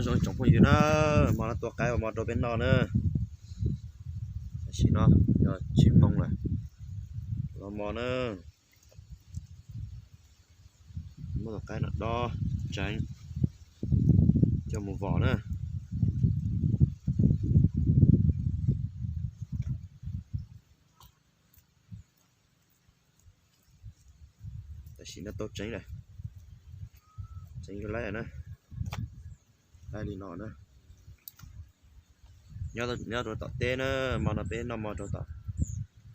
nó rồi trong cái gì nó mà nó to cái mà đồ bên nó nữa chỉ nó giờ chim mông này nó mò nữa một cái nó đo tránh cho một vỏ nữa chỉ nó tốt tránh này tránh cái lấy này đây đi nọ nữa nhớ rồi tạo tên nữa mà nó bên nó mà rồi tạo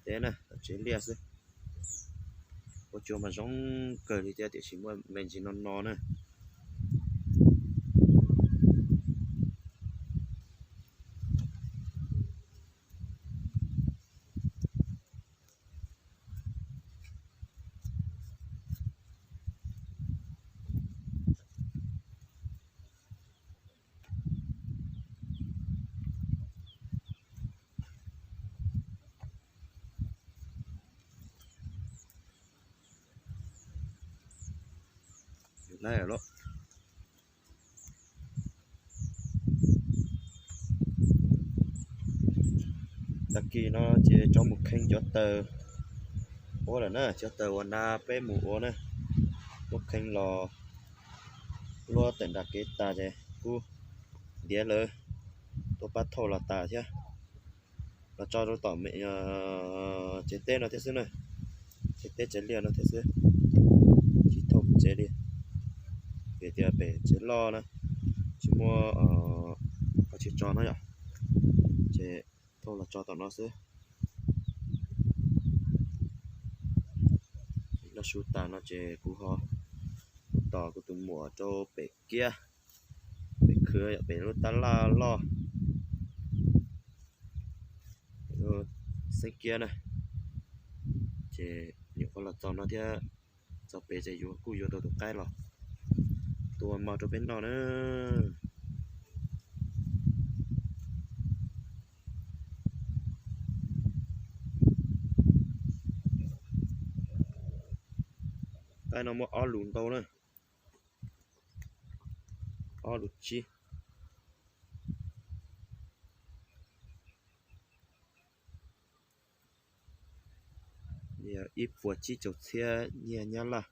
tên này chế liệt đấy có chỗ mà giống cờ thì theo chỉ mua mình chỉ nó nữa đây là nó đặc kỳ nó chỉ cho một kênh cho tờ ô là nữa cho tờ hoàn na pe mũ ô nữa một kênh lò lo tận đặc cái ta chứ cu đĩa lơ tôi bắt thầu là ta chứ là cho nó tỏ mẹ chế tên nó thế xưa này chế tên chế liền nó thế xưa chỉ thầu chế đi để tiền bể chế lo nữa chỉ mua có chỉ cho nó nhở chế thầu là cho tao nó xưa nó sưu ta nó chế cú ho tỏ của tụi mùa cho bể kia bể khơi bể lô ta la lo xanh kia này chế những con là cho nó thì cho bể chế vô cú vô tụi cái rồi tụi mà cho bên đó nữa cái nó mua ó lùn đâu nữa ó lùn chi giờ ít vừa chi chụp xe nhẹ nhàng là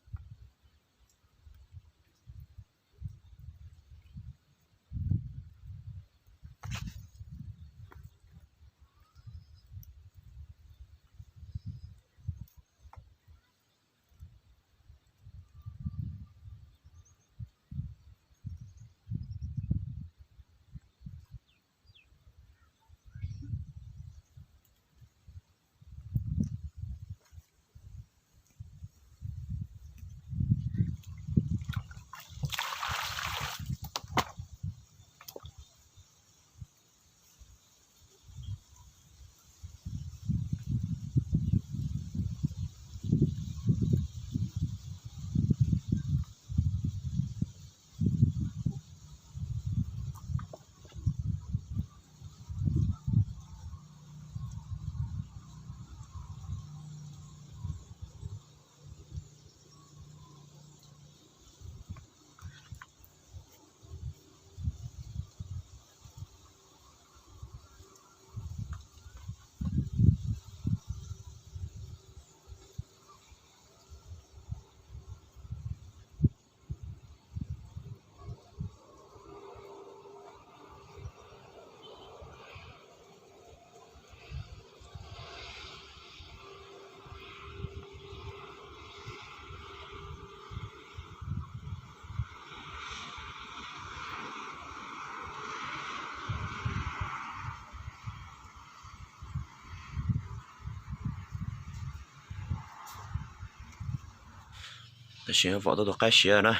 tôi sẽ vỏ tôi cái xía nữa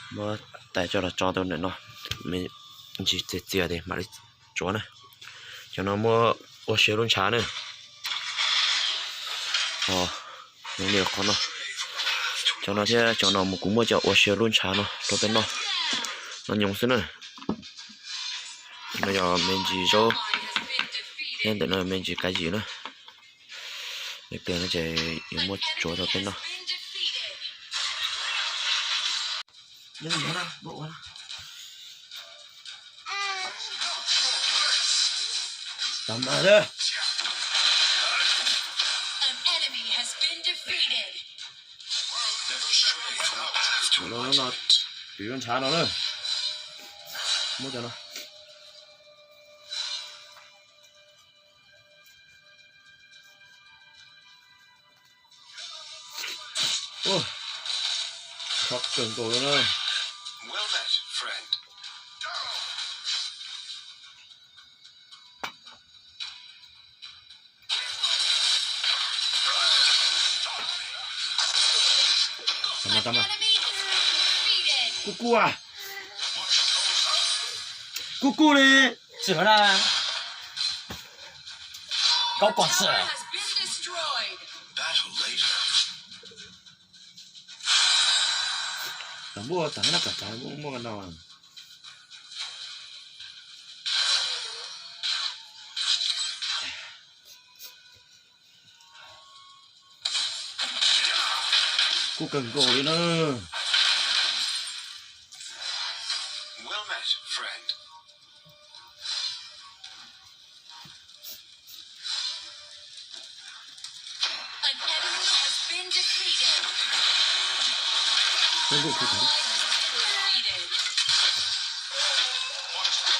mà tại cho là cho tôi này nó mình chỉ chia đi mà đi chỗ này cho nó mua ô xía luôn chả nữa những điều con nó cho nó thế cho nó một cũng mua cho ô xía luôn chả nó tôi bên nó nhung xí nữa bây giờ mình chỉ cho nên để nó mình chỉ cái gì nữa để tiền nó chỉ mua chỗ cho bên nó Tầm mà đó. nó bị con chả nó nữa. Mua cho nó. Ô, khóc cần cổ nữa. Well met, friend. Tama. Cucu à? Cucu đi. Sửa ra. Có quả sửa. Battle later. Tao mua tao nó cả tao mua cái nào à? Cô cần cổ đi nữa. Well met, friend. An enemy has been defeated. Không được không được. Defeated.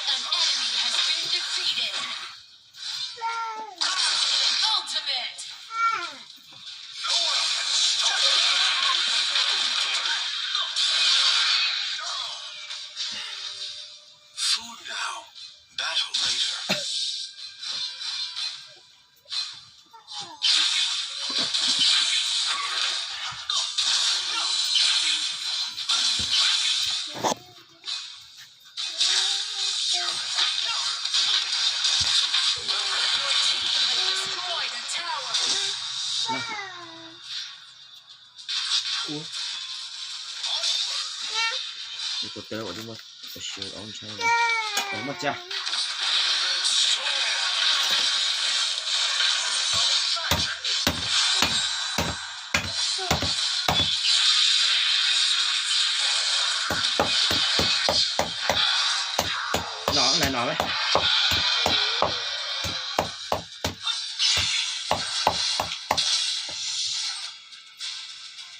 An enemy has been defeated. Ultimate. Food now. Battle later. Destroyed a tower. Ủa? Đi có tớ ở đây mà. Ở siêu ông sao rồi? Ở mặt cha. Nó này nó đấy.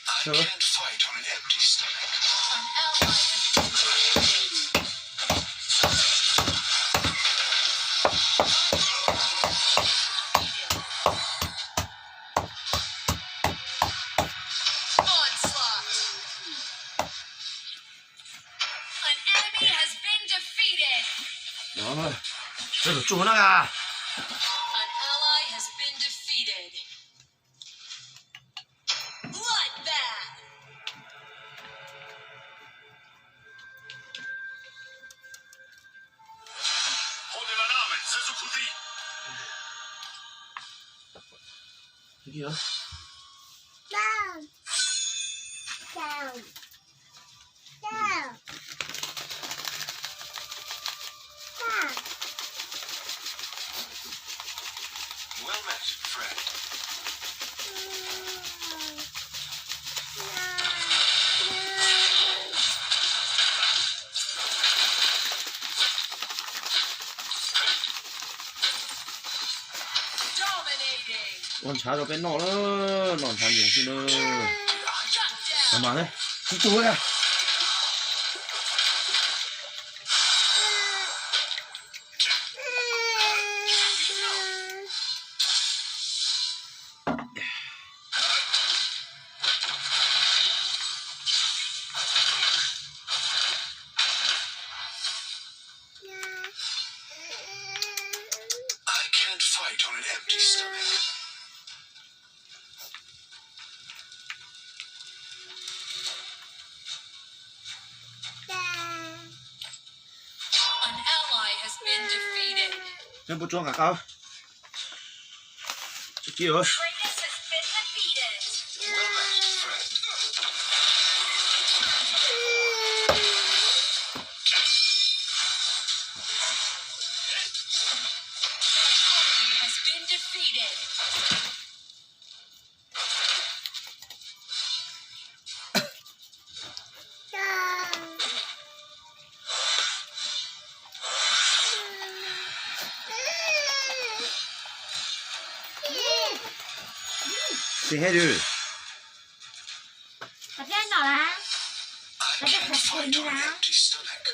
I can't fight on an empty stomach. An ally has been defeated. Onslaught. An enemy has been defeated. Đó thôi. Đây là chúa nó à. An ally has been defeated. Bloodbath. Håller namen, Suzuki. Cái gì đó? Down. Down. Down. Down. Well met, friend. Dominating. Con chả rồi bên nọ nữa. Nọ thằng nhiều xin nữa. Shut down. Làm mà đấy. Cái chúa à. I can't fight on an empty stomach. An ally has been defeated. Em bút cho cả cao. Cái kia rồi. Kratos has been defeated. Well met, friend. Enemy has been defeated. 谁还有？把这脑啦， I can't fight on an empty stomach.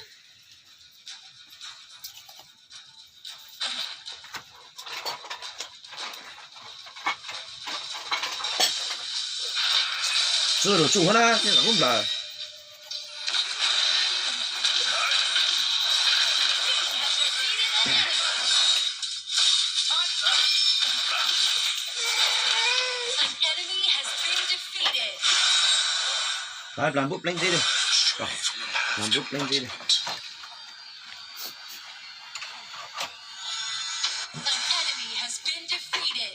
这都做完了，你咋弄了？ An enemy has been defeated. Rồi làm bút lên tí đi. Stray from the path Làm to bút lên tí đi. enlightenment. An enemy has been defeated.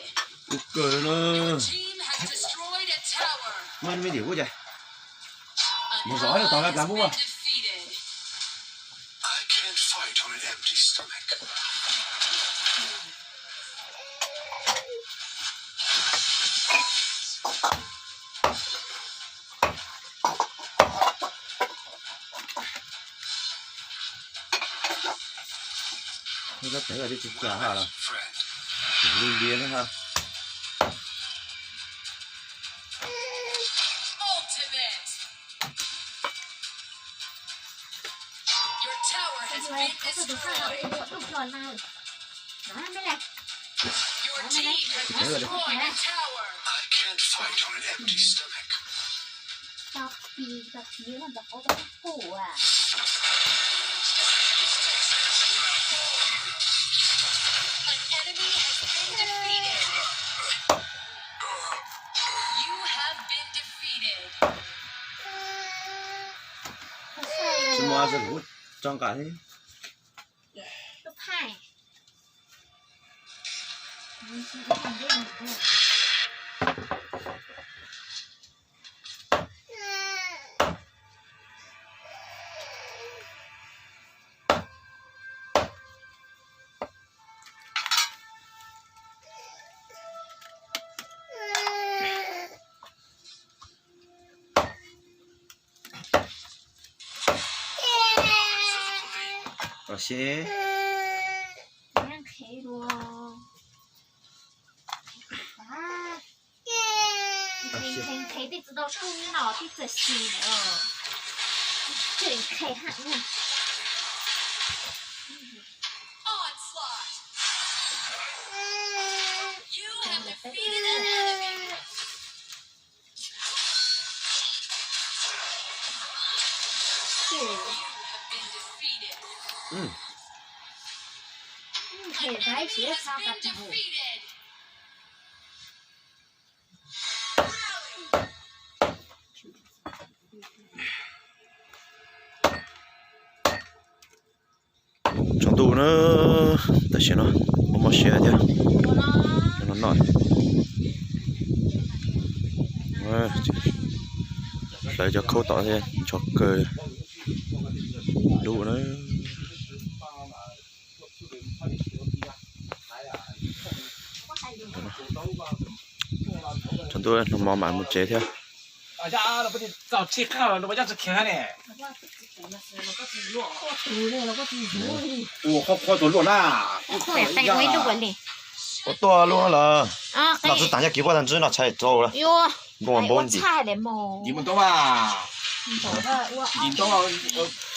Bút cười nó. Your team has destroyed a tower. Mấy mấy điều quá vậy? An Một giỏi là toàn là ally làm has bút been à? defeated. I can't fight on an empty stomach. Nó rất thể là đi chụp trả hả là Friend. liên biến đó ha. Ultimate. Your tower has rồi been có phải được sao destroyed. được đục rồi nào đó mới là Your team has destroyed a tower. I can't fight on an empty stomach. gặp phí là gặp có cái phủ à An enemy has been defeated. You have been defeated. Chúng ta sẽ hút trong cả thế. lúc hai mình chỉ có làm được một thôi. Rồi xe. đang khế đùa à mình thấy thì tự động không như nó thì tự xì nữa chuyện khế hẳn nha Onslaught. You have defeated an enemy. kiểu You have been defeated. Ừ. thể An gái chỉ enemy là has sao been gặp hổ defeated. Trong tủ nó tại sao nó không có xe chứ cho nó nổi rồi lấy cho khâu tỏ thế cho cười đủ nó trong tủ nó mò mặn một chế theo 大家那不得早起看了，那不叫是看呢。我花多落啦， không phải tay quay đuổi đi có to luôn là à老子打下给我单子那才走了， 哟 我 我 帮你。 菜的么你们懂吧？我你懂啊？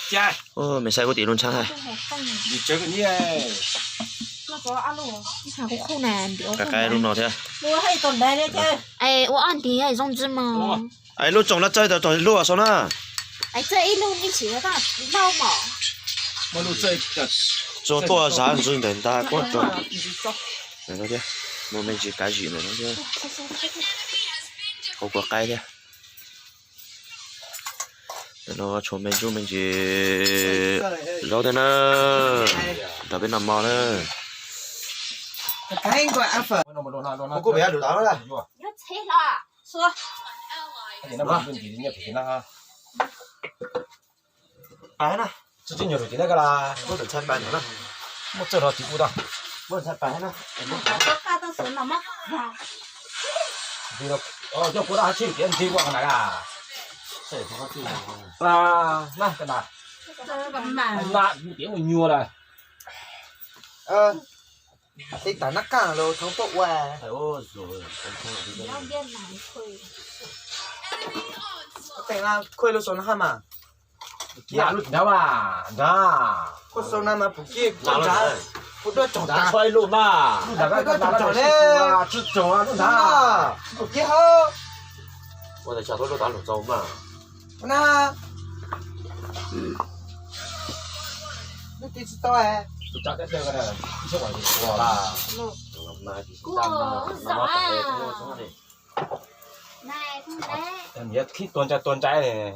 姐，没晒过地轮菜，你这个你哎，那个阿鲁你看我口难的该该路哪天？我还懂得了这哎我按底还种子嘛哎，路种了这的，路啊，说呢？哎这一路你起得大捞嘛我录这个，做多少人只能打过做，你走。那个的，我们去改许了那个， Enemy has been 后果改的。然后从面就面去，绕的呢，那边那么呢？ cái gọi áp phật我过边就到了。 要切了说 an ally thì has nó bảo mình chỉ nhập thì nó ha 摆呢？ 直接nhập thì nó cái là 我等菜摆呢， một giờ nó thì不到 我等菜摆呢。 có ca tao sửa nó mất thì nó cho cô ta chịu tiền thì qua này à 这也不好做。 là này cái này cầm mà là tiếng mình nhua này Thì tao nắc cả rồi thấu bộ à. Ai ô rồi con không là đi Lão viên này khơi. Tại là khơi lô số hàm à. Dạ lúc nào mà đã Có số năm mà phụ kia con trái. Phụ đôi chọn đã trái. xoay luôn mà Phụ đôi chọn đấy. chút chó nó đã À, phụ kia hơ.我在小偷都打卤粥嘛 Nà. Nó tí sao à. tôi chắc cái này chứ còn gì của là mà thì Này không đấy. em biết khi tuần trái này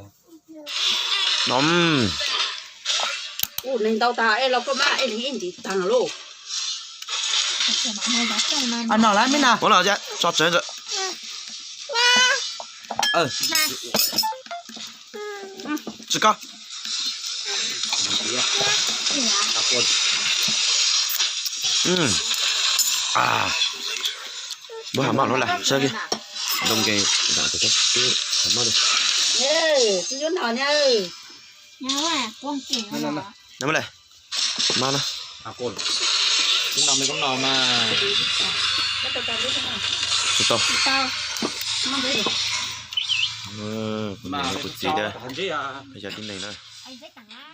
nóm ủa nên tao ta em lo có mà em hình thì thằng lô À nó lại mới nào. bố nào chứ cho chơi rồi chỉ có bố hàm nó lại chơi kia đông cái dạng cái hàm nó đi ê tôi nói nha Nhớ à, con chỉ nó. nắm lại mà nó cồn chúng ta mới có nò mà chỉ to tao mang đây cái gì đây hẳn chứ à bây giờ cái này nữa Anh sẽ tặng á.